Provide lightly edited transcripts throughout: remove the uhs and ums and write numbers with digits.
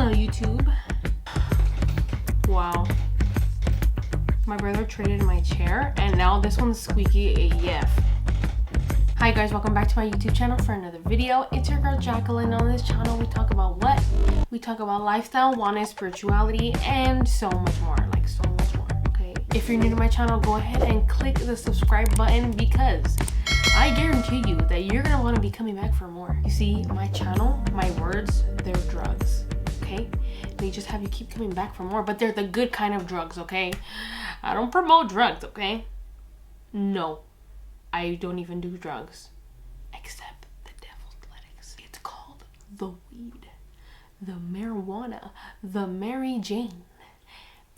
Hello, YouTube. Wow. My brother traded my chair, and now this one's squeaky AF. Hi guys, welcome back to my YouTube channel for another video. It's your girl Jacqueline. On this channel, we talk about what? We talk about lifestyle, wellness, spirituality, and so much more. Like so much more, okay? If you're new to my channel, go ahead and click the subscribe button because I guarantee you that you're gonna want to be coming back for more. You see, my channel, my words, they're drugs, okay? They just have you keep coming back for more, but they're the good kind of drugs, okay? I don't promote drugs, okay? No, I don't even do drugs, except the devil's lettuce. It's called the weed, the marijuana, the Mary Jane.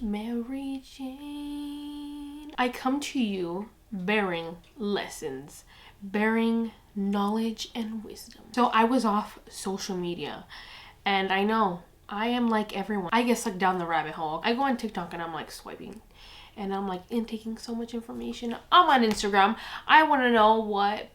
Mary Jane. I come to you bearing lessons, bearing knowledge and wisdom. So I was off social media, and I know I am like everyone. I get sucked down the rabbit hole. I go on TikTok and I'm like swiping, and I'm like intaking so much information. I'm on Instagram. I want to know what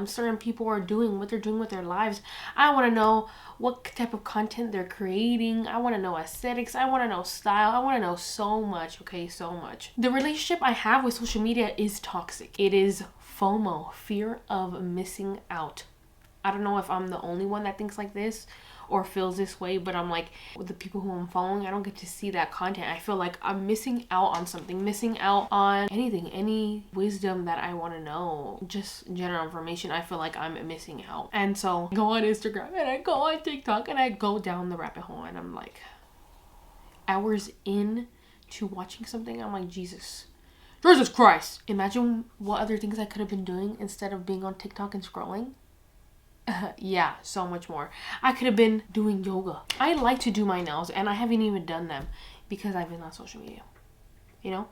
certain people are doing, what they're doing with their lives. I want to know what type of content they're creating. I want to know aesthetics. I want to know style. I want to know so much, okay? So much. The relationship I have with social media is toxic. It is FOMO, fear of missing out. I don't know if I'm the only one that thinks like this or feels this way, but I'm like, with the people who I'm following, I don't get to see that content. I feel like I'm missing out on something, missing out on anything, any wisdom that I want to know, just general information. I feel like I'm missing out. And so I go on Instagram and I go on TikTok and I go down the rabbit hole, and I'm like hours in to watching something. I'm like, Jesus Christ. Imagine what other things I could have been doing instead of being on TikTok and scrolling. Yeah, so much more. I could have been doing yoga. I like to do my nails, and I haven't even done them because I've been on social media, you know?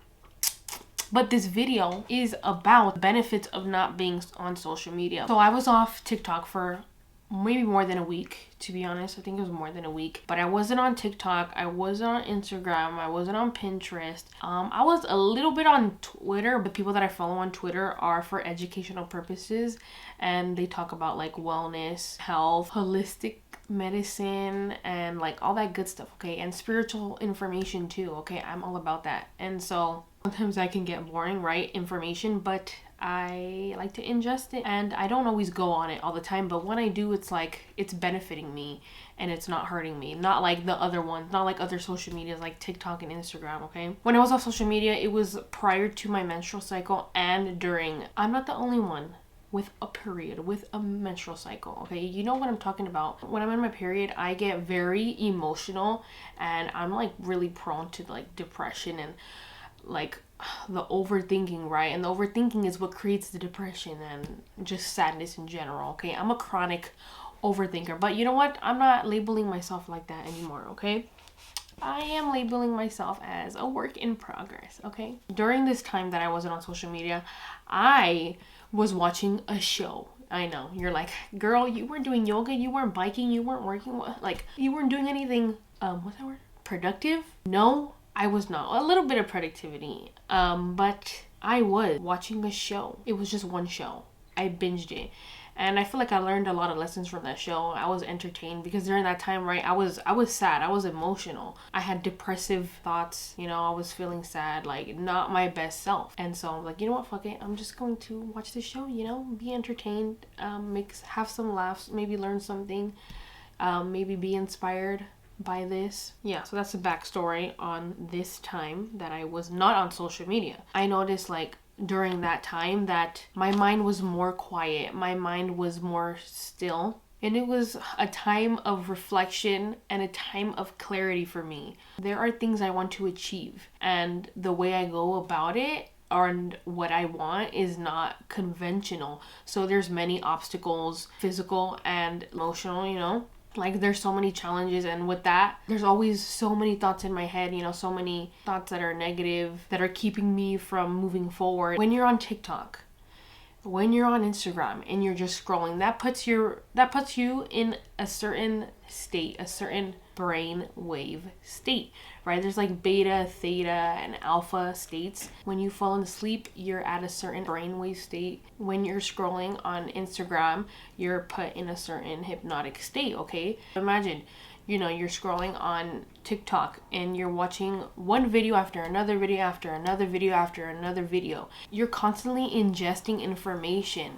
But this video is about benefits of not being on social media. So I was off TikTok for maybe more than a week, to be honest. I think it was more than a week. But I wasn't on TikTok. I wasn't on Instagram. I wasn't on Pinterest. I was a little bit on Twitter, but people that I follow on Twitter are for educational purposes, and they talk about like wellness, health, holistic medicine, and like all that good stuff, okay? And spiritual information too, okay? I'm all about that. And so sometimes I can get boring, right? Information, but I like to ingest it, and I don't always go on it all the time, but when I do, it's like it's benefiting me and it's not hurting me, not like the other ones, not like other social medias like TikTok and Instagram, okay? When I was off social media, it was prior to my menstrual cycle and during. I'm not the only one with a period, with a menstrual cycle, okay? You know what I'm talking about. When I'm in my period, I get very emotional, and I'm like really prone to like depression and like the overthinking, right? And the overthinking is what creates the depression and just sadness in general, okay? I'm a chronic overthinker, but you know what? I'm not labeling myself like that anymore, okay? I am labeling myself as a work in progress, okay? During this time that I wasn't on social media, I was watching a show. I know, you're like, girl, you weren't doing yoga, you weren't biking, you weren't working, like, you weren't doing anything, what's that word? Productive? No, I was not. A little bit of productivity, but I was watching a show. It was just one show. I binged it, and I feel like I learned a lot of lessons from that show. I was entertained because during that time, right, I was sad. I was emotional. I had depressive thoughts. You know, I was feeling sad, like not my best self. And so I'm like, you know what, fuck it. I'm just going to watch this show. You know, be entertained, have some laughs, maybe learn something, maybe be inspired by this. Yeah, so that's the backstory on this time that I was not on social media. I noticed like during that time that my mind was more quiet, my mind was more still, and it was a time of reflection and a time of clarity for me. There are things I want to achieve, and the way I go about it and what I want is not conventional. So there's many obstacles, physical and emotional, you know? Like there's so many challenges, and with that there's always so many thoughts in my head, you know, so many thoughts that are negative, that are keeping me from moving forward. When you're on TikTok, when you're on Instagram and you're just scrolling, that puts you in a certain state, a certain brain wave state, right? There's like beta, theta, and alpha states. When you fall asleep, you're at a certain brainwave state. When you're scrolling on Instagram, you're put in a certain hypnotic state, okay? Imagine, you're scrolling on TikTok and you're watching one video after another video after another video after another video. You're constantly ingesting information,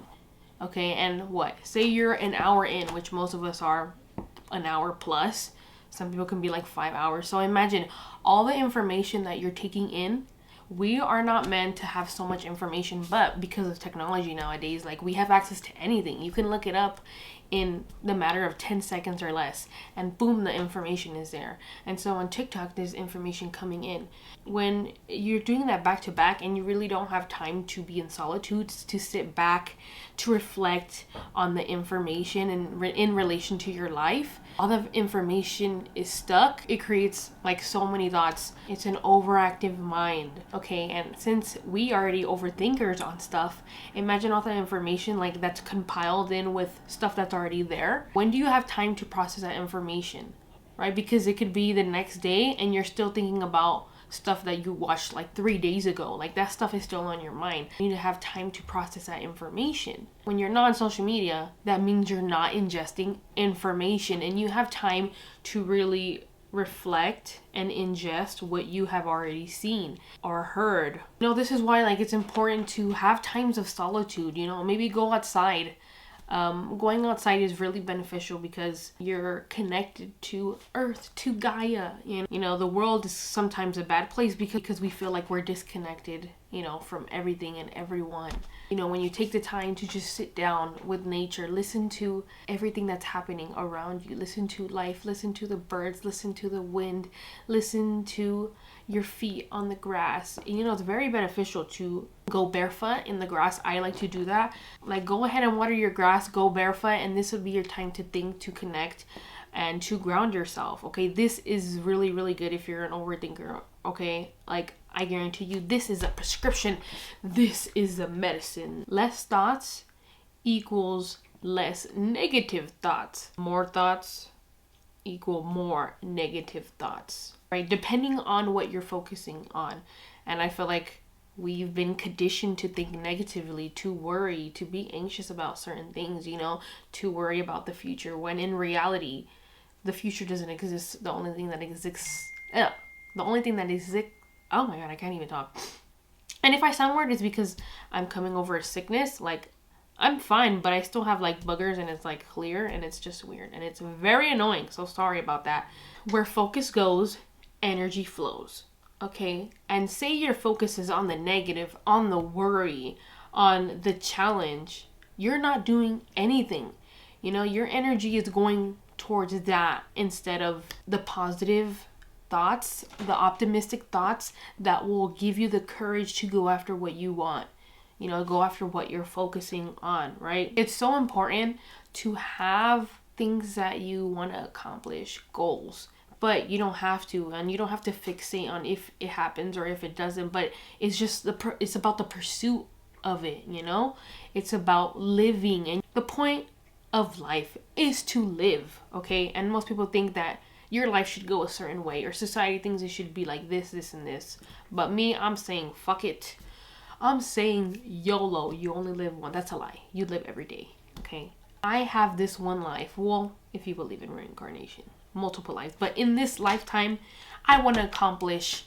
okay? And say you're an hour in, which most of us are an hour plus. Some people can be like 5 hours. So imagine all the information that you're taking in. We are not meant to have so much information, but because of technology nowadays, like, we have access to anything. You can look it up in the matter of 10 seconds or less, and boom, the information is there. And so on TikTok, there's information coming in. When you're doing that back to back and you really don't have time to be in solitude, to sit back, to reflect on the information and in relation to your life, all the information is stuck. It creates like so many thoughts. It's an overactive mind, okay? And since we already overthinkers on stuff, imagine all the information like that's compiled in with stuff that's already there. When do you have time to process that information, right? Because it could be the next day and you're still thinking about stuff that you watched like 3 days ago. Like, that stuff is still on your mind. You need to have time to process that information. When you're not on social media, that means you're not ingesting information, and you have time to really reflect and ingest what you have already seen or heard. This is why it's important to have times of solitude. Maybe go outside. Going outside is really beneficial because you're connected to Earth, to Gaia. The world is sometimes a bad place because we feel like we're disconnected, from everything and everyone. When you take the time to just sit down with nature, listen to everything that's happening around you, listen to life, listen to the birds, listen to the wind, listen to your feet on the grass. It's very beneficial to go barefoot in the grass. I like to do that. Like, go ahead and water your grass, go barefoot, and this would be your time to think, to connect, and to ground yourself, okay? This is really, really good if you're an overthinker, okay? Like, I guarantee you, this is a prescription. This is a medicine. Less thoughts equals less negative thoughts. More thoughts equal more negative thoughts, right? Depending on what you're focusing on. And I feel like we've been conditioned to think negatively, to worry, to be anxious about certain things, to worry about the future, when in reality, the future doesn't exist. The only thing that exists, oh my God, I can't even talk. And if I sound weird, it's because I'm coming over a sickness. Like, I'm fine, but I still have like boogers and it's like clear and it's just weird and it's very annoying. So sorry about that. Where focus goes, energy flows. Okay? And say your focus is on the negative, on the worry, on the challenge. You're not doing anything. Your energy is going towards that instead of the positive thoughts, the optimistic thoughts that will give you the courage to go after what you want. Go after what you're focusing on, right? It's so important to have things that you want to accomplish, goals, but you don't have to, and you don't have to fixate on if it happens or if it doesn't, but it's just it's about the pursuit of it, It's about living, and the point of life is to live, okay? And most people think that your life should go a certain way, or society thinks it should be like this, this, and this. But me, I'm saying, fuck it. I'm saying YOLO, you only live one. That's a lie. You live every day, okay? I have this one life. Well, if you believe in reincarnation, multiple lives. But in this lifetime, I want to accomplish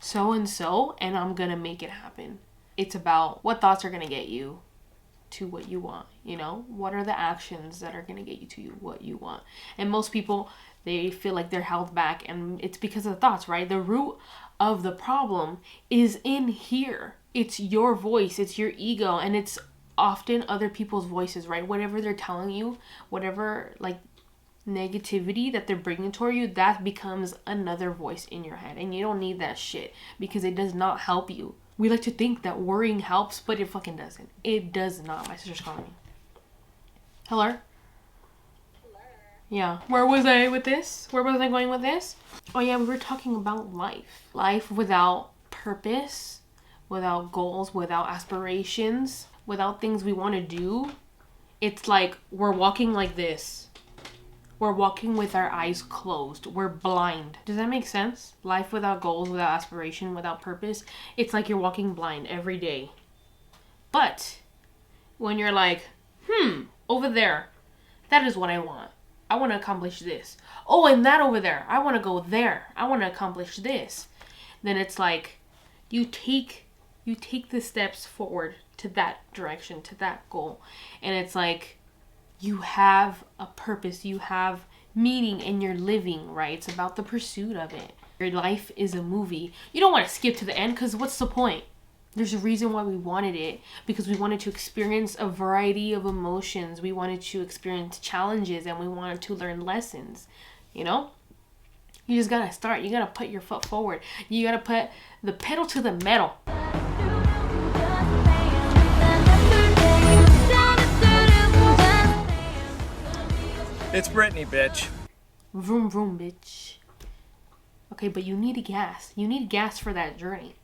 so-and-so, and I'm going to make it happen. It's about what thoughts are going to get you to what you want, What are the actions that are going to get you to what you want? And most people, they feel like they're held back, and it's because of the thoughts, right? The root of the problem is in here. It's your voice, it's your ego, and it's often other people's voices, right? Whatever they're telling you, whatever like negativity that they're bringing toward you, that becomes another voice in your head, and you don't need that shit because it does not help you. We like to think that worrying helps, but it fucking doesn't. It does not. My sister's calling me. Hello? Yeah. Where was I with this? Where was I going with this? Oh yeah, we were talking about life. Life without purpose, without goals, without aspirations, without things we want to do. It's like we're walking like this. We're walking with our eyes closed. We're blind. Does that make sense? Life without goals, without aspiration, without purpose, it's like you're walking blind every day. But when you're like, over there, that is what I want. I want to accomplish this. Oh, and that over there, I want to go there. I want to accomplish this. Then it's like you take the steps forward to that direction, to that goal. And it's like you have a purpose, you have meaning in your living, right? It's about the pursuit of it. Your life is a movie. You don't want to skip to the end because what's the point? There's a reason why we wanted it, because we wanted to experience a variety of emotions. We wanted to experience challenges and we wanted to learn lessons, you know? You just gotta start. You gotta put your foot forward. You gotta put the pedal to the metal. It's Brittany, bitch. Vroom, vroom, bitch. Okay, but you need gas. You need gas for that journey.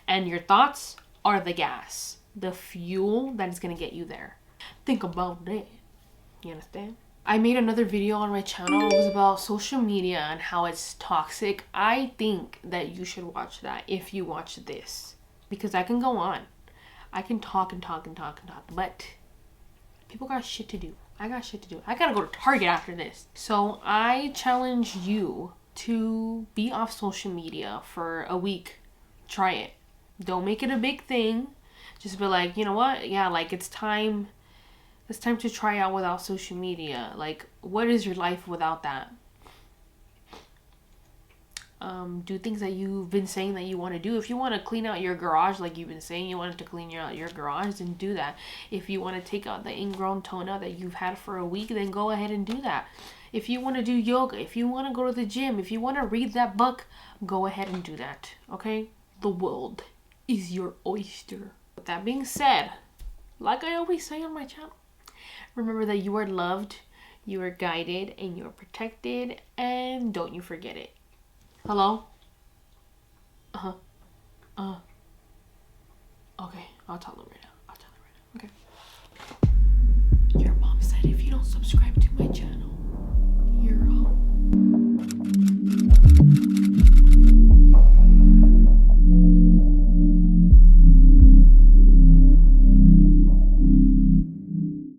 And your thoughts are the gas. The fuel that is going to get you there. Think about that. You understand? I made another video on my channel. It was about social media and how it's toxic. I think that you should watch that if you watch this. Because I can go on. I can talk and talk and talk and talk. But people got shit to do. I got shit to do. I gotta go to Target after this. So I challenge you to be off social media for a week. Try it. Don't make it a big thing. Just be like, you know what? Yeah, like it's time to try out without social media. Like, what is your life without that? Do things that you've been saying that you want to do. If you want to clean out your garage, like you've been saying you wanted to clean out your garage, then do that. If you want to take out the ingrown toenail that you've had for a week, then go ahead and do that. If you want to do yoga, if you want to go to the gym, if you want to read that book, go ahead and do that. Okay? The world is your oyster. With that being said, like I always say on my channel, remember that you are loved, you are guided, and you are protected, and don't you forget it. Hello? Okay, I'll tell them right now. Okay. Your mom said if you don't subscribe